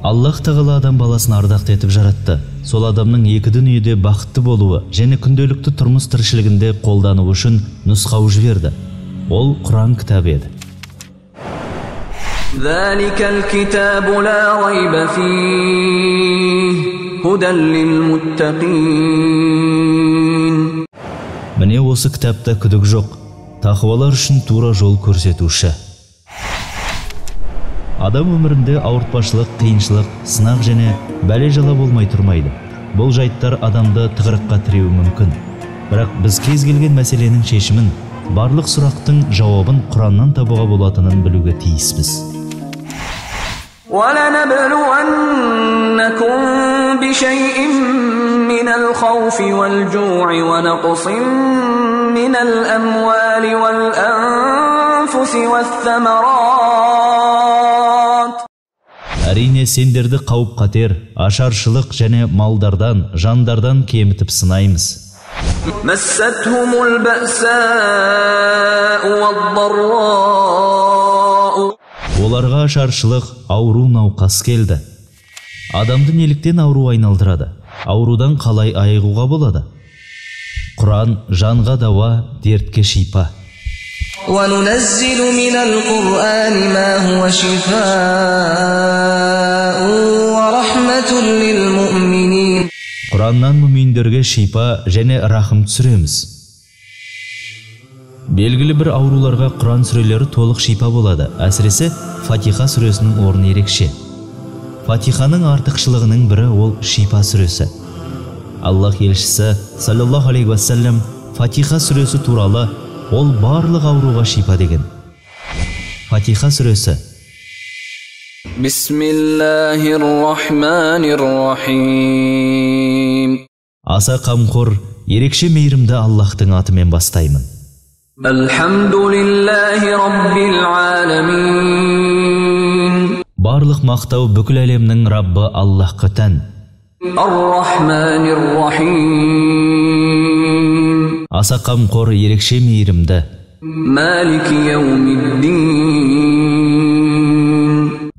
Аллах Тағала адам баласын ардақты етіп жаратты. Сол адамның екі дүниеде бақытты болуы және күнделікті тұрмыс тіршілігінде қолдануы үшін нұсқау жіберді. Ол Құран кітабы еді. ذلك الكتاب لا ريب فيه هدى للمتقين. Міне осы кітапта күдік жоқ, тақуалар үшін тура жол көрсетуші. Адам өмірінде ауыртпашылық, қиыншылық, сынақ және бәле жала болмай тұрмайды. Бұл жайттар адамды тығырыққа тіреуі мүмкін. Бірақ біз кез келген мәселенің шешімін, барлық сұрақтың жауабын Құраннан табуға болатынын білуге тиіспіз. وَلَنَبْلُوَنَّكُمْ بِشَيْءٍ مِّنَ الْخَوْفِ وَالْجُوعِ وَنَقْصٍ مِّنَ الْأَمْوَالِ وَالْأَنفُسِ وَالثَّمَرَاتِ. Әрине сендерді қауіп-қатер, ашаршылық және малдардан, жандардан кемітіп сынаймыз. مَسَّتْهُمُ الْبَأْسَاءُ وَالضَّرَّاءُ. Оларға ашаршылық, ауру, науқас келді. Адамды неліктен ауру айналдырады? Аурудан қалай айығуға болады? Құран жанға дауа, дертке шипа. وَنُنَزِّلُ مِنَ الْقُرْآنِ مَا هُوَ شِفَاءٌ وَرَحْمَةٌ لِلْمُؤْمِنِينَ. Құраннан мүминдерге шипа және рахым түсіреміз. Белгілі бір ауруларға Құран сүрелері толық шипа болады. Әсіресе Фатиха сүресінің орны ерекше. Фатиханың артықшылығының бірі ол шипа сүресі. Аллах елшісі саллаллаху алейхи уассалам Фатиха сүресі туралы ол барлық ауруға шипа деген. Фатиха сүресі. Бисмиллахир-рахманир-рахим. Аса қамқор, ерекше мейірімді Аллахтың атымен бастаймын. Алхамдулиллахи раббил аламин. Барлық мақтау бүкіл әлемнің Раббы Аллахқа тән. Ар-рахманир-рахим. Аса қамқор, ерекше мейірімді. Малики яумиддин.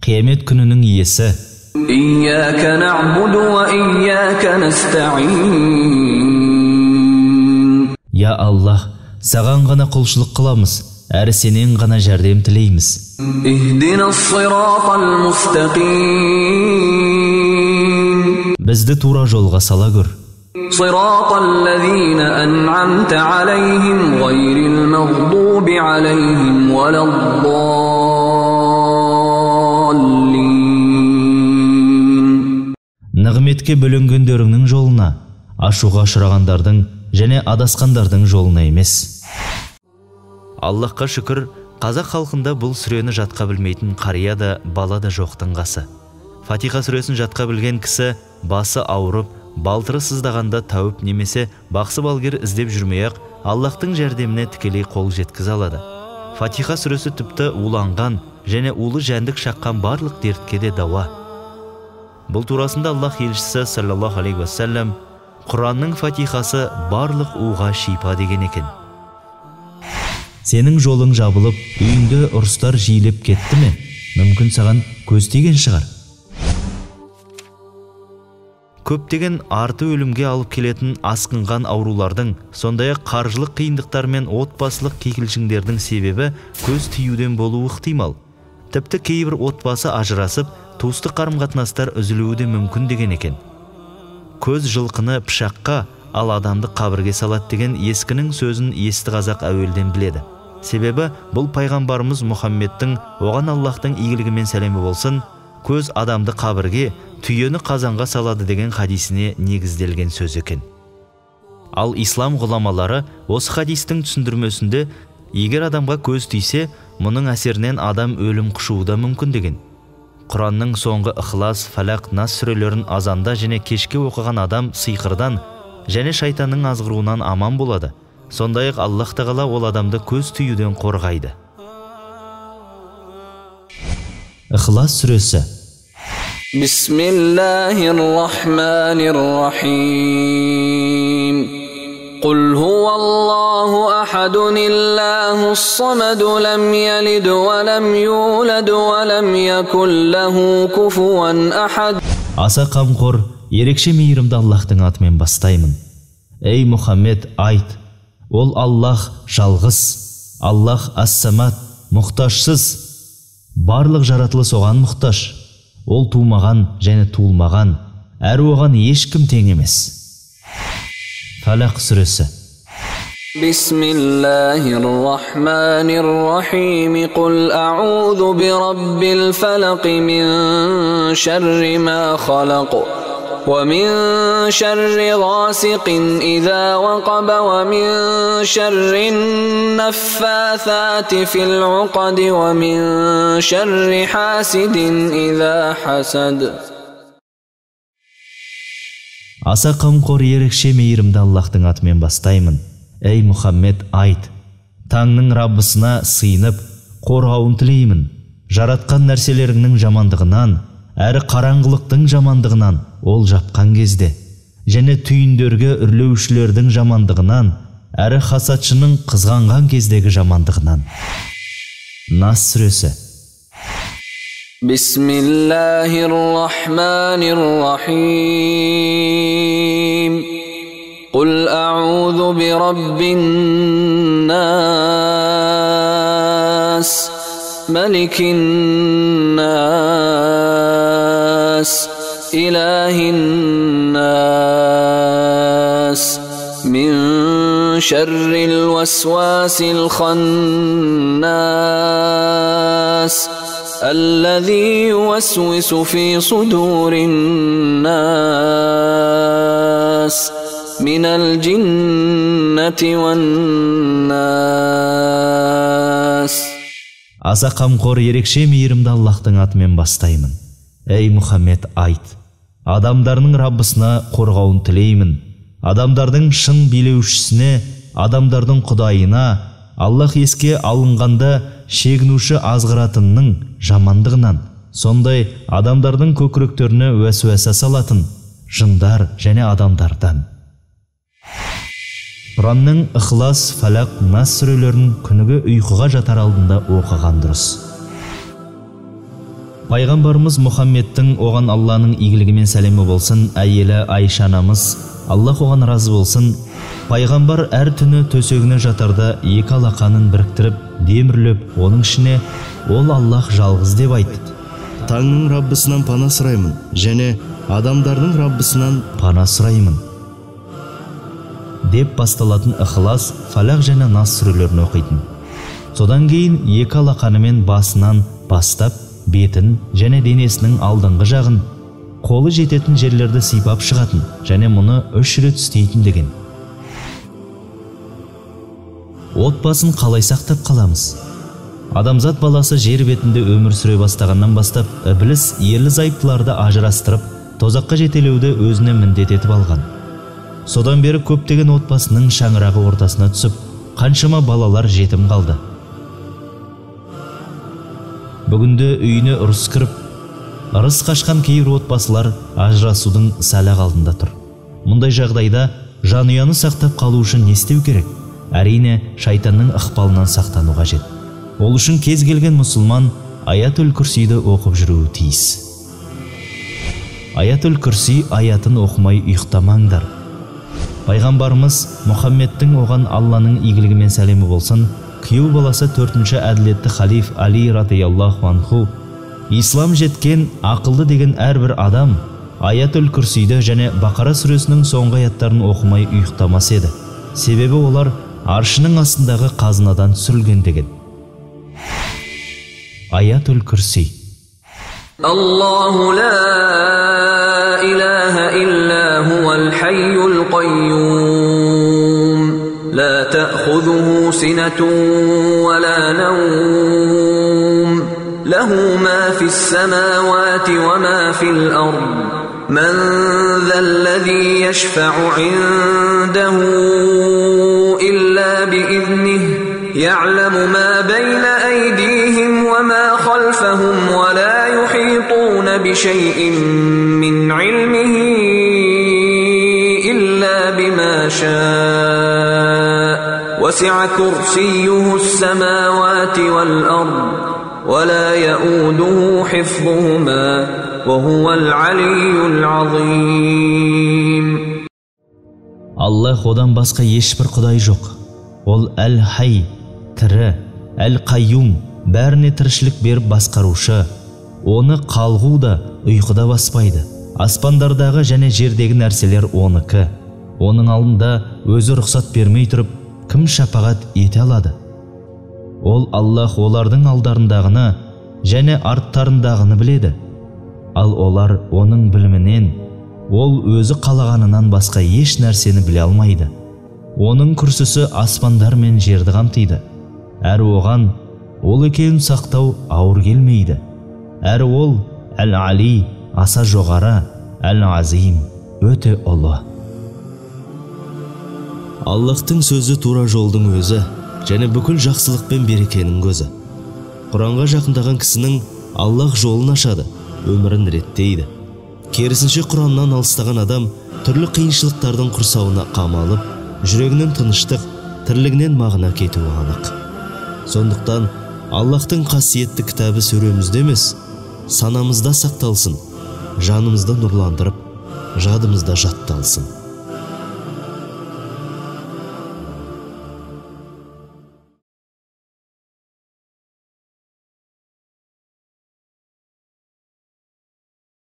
Қиямет күнінің иесі. Ияка нa'буду ва ияка настаин. Я Аллах, саған ғана құлшылық қыламыз, әрі сенен ғана жәрдем тілейміз. Бізді тура жолға сала көр. Нығметке бөлінгендеріңнің жолына, ашуға ұшырағандардың және адасқандардың жолына емес. Аллахқа шүкір, қазақ халқында бұл сүрені жатқа білмейтін қария да, бала да жоқтың қасы. Фатиха сүресін жатқа білген кісі басы ауырып, балтыры сыздағанда тәуіп немесе бақсы балгер іздеп жүрмей-ақ Аллахтың жәрдеміне тікелей қол жеткізе алады. Фатиха сүресі тіпті уланған және улы жәндік шаққан барлық дертке де дауа. Бұл турасында Аллах елшісі саллаллаху алейхи уассалам Құранның Фатихасы барлық уға шипа деген екен. Сенің жолың жабылып, үйіңде ұрыстар жиілеп кетті ме? Мүмкін саған көз тиген шығар. Көптеген арты өлімге алып келетін асқынған аурулардың, сондай-ақ қаржылық қиындықтар мен отбасылық кикілжіңдердің себебі көз тиюден болуы ықтимал. Тіпті кейбір отбасы ажырасып, туыстық қарым-қатынастар үзілуі де мүмкін деген екен. Көз жылқыны пышаққа, ал адамды қабірге салады деген ескінің сөзін есті қазақ әуелден біледі. Себебі бұл пайғамбарымыз Мұхаммедтің, оған Аллахтың игілігімен сәлемі болсын, көз адамды қабірге, түйені қазанға салады деген хадисіне негізделген сөз екен. Ал ислам ғұламалары осы хадистің түсіндірмесінде, егер адамға көз тисе, мұның әсерінен адам өлім құшуы да мүмкін деген. Құранның соңғы Ихлас, Фалақ, Нас сүрелерін азанда және кешке оқыған адам сиқырдан және шайтанның азғыруынан аман болады. Сондай-ақ Аллах Тағала ол адамды көз тиюден қорғайды. Ихлас сүресі. Бисмиллахир-рахманир-рахим. Құл хуаллаху الله أحد الله الصمد لم يلد ولم يولد ولم يكن له كفوا أحد. Аса қамқор, ерекше мейірімді Аллахтың атымен бастаймын. Ей Мұхаммед, айт, ол Аллах жалғыз, Аллах ас-самад, мұқтажсыз, барлық жаратылыс оған мұқтаж. Ол тумаған және туылмаған, әрі оған ешкім тең емес. Фалақ сүресі. بسم الله الرحمن الرحيم قل أعوذ برب الفلق من شر ما خلق ومن شر غاسق إذا وقب ومن شر النفاثات في العقد ومن شر حاسد إذا حسد. Аса қамқор, ерекше мейірімді Аллахтың атымен бастаймын. Ей Мұхаммед, айт, таңның Раббысына сыйынып, қорғауын тілеймін. Жаратқан нәрселеріңнің жамандығынан, әрі қараңғылықтың жамандығынан ол жапқан кезде, және түйіндерге үрлеушілердің жамандығынан, әрі хасатшының қызғанған кездегі жамандығынан. Нас сүресі. بسم الله الرحمن الرحيم قل أعوذ برب الناس ملك الناس إله الناس من شر الوسواس الخناس الذي يوسوس في صدور الناس من الجنة والناس. Аса қамқор, ерекше мейірімді Аллахтың атымен бастаймын. Ей Мұхаммед, айт, адамдарының Раббысына қорғауын тілеймін. Адамдардың шын билеушісіне, адамдардың құдайына, Аллах еске алынғанда шегінуші азғыратынның жамандығынан, сондай адамдардың көкіректеріне уәсуәса салатын жындар және адамдардан. Құранның Ихлас, Фалақ, Нас сүрелерін күніге ұйқыға жатар алдында оқыған дұрыс. Пайғамбарымыз Мұхаммедтің оған Алланың игілігімен сәлемі болсын, әйелі Айша анамыз, Аллах оған разы болсын, пайғамбар әр түні төсегіне жатарда екі алақанын біріктіріп, демірлеп, оның ішіне ол Аллах жалғыз деп айтты. Таңның Раббысынан пана сұраймын, және адамдардың Раббысынан пана сұраймын деп басталатын Ихлас, Фалақ және Нас сүрелерін оқитын. Содан кейін екі алақанымен басынан бастап, бетін және денесінің алдыңғы жағын, қолы жететін жерлерді сипап шығатын және мұны 3 рет істейтін деген. Отбасын қалай сақтап қаламыз? Адамзат баласы жер бетінде өмір сүре бастағаннан бастап, Ібліс ерлі-зайыптыларды ажырастырып, тозаққа жетелеуді өзіне міндет етіп алған. Содан бері көптеген отбасының шаңырағы ортасына түсіп, қаншама балалар жетім қалды. Бүгінде үйіне ұрыс кіріп, ырыс қашқан кейбір отбасылар ажырасудың сәлі алдында тұр. Мұндай жағдайда жанұяны сақтап қалу үшін не істеу керек? Әрине, шайтанның ықпалынан сақтану қажет. Ол үшін кез келген мұсылман Аятул Күрсиді оқып жүруі тиіс. Аятул Күрси аятын оқымай ұйықтамаңдар. Пайғамбарымыз Мұхаммедтің оған Алланың игілігімен сәлемі болсын, күйеу баласы 4-ші әділетті халиф Али радиаллаху анху, ислам жеткен ақылды деген әрбір адам Аятул Күрсиді және Бақара сүресінің соңғы аяттарын оқымай ұйықтамас еді. Себебі олар аршының астындағы қазынадан түсірілген деген. Аятул Күрси. Аллаху ла илаха илля хувал хайюл қайюм ла таъхузуху синатун ва ла наум лаху ма фис самавати ва ма фил ард من ذا الذي يشفع عنده إلا بإذنه يعلم ما بين أيديهم وما خلفهم ولا يحيطون بشيء من علمه إلا بما شاء وسع كرسيه السماوات والأرض ولا يؤوده حفظهما وهو العلي العظيم. Аллах одан басқа ешбір құдай жоқ. Ол әл-хай, тірі, әл-қайюм, бәріне тіршілік беріп басқарушы. Оны қалғу да, ұйқыда баспайды. Аспандардағы және жердегі нәрселер оныкі. Оның алдында өзі рұқсат бермей тұрып, кім шапағат ете алады? Ол Аллах олардың алдарындағыны және арттарындағыны біледі. Ал олар оның білімінен, ол өзі қалағанынан басқа еш нәрсені біле алмайды. Оның күрсісі аспандар мен жерді қамтиды. Әрі оған ол екеуін сақтау ауыр келмейді. Әрі ол әл-али, аса жоғары, әл-азим, өте ұлы. Аллахтың сөзі тура жолдың өзі, және бүкіл жақсылық пен берекенің көзі. Құранға жақындаған кісінің Аллах жолын ашады, өмірін реттейді. Керісінше Құраннан алыстаған адам түрлі қиыншылықтардың құрсауына қамалып, жүрегінен тыныштық, тірлігінен мағына кетуі анық. Сондықтан Аллахтың қасиетті кітабы сөремізде емес, санамызда сақталсын, жанымызда нұрландырып, жадымызда жатталсын.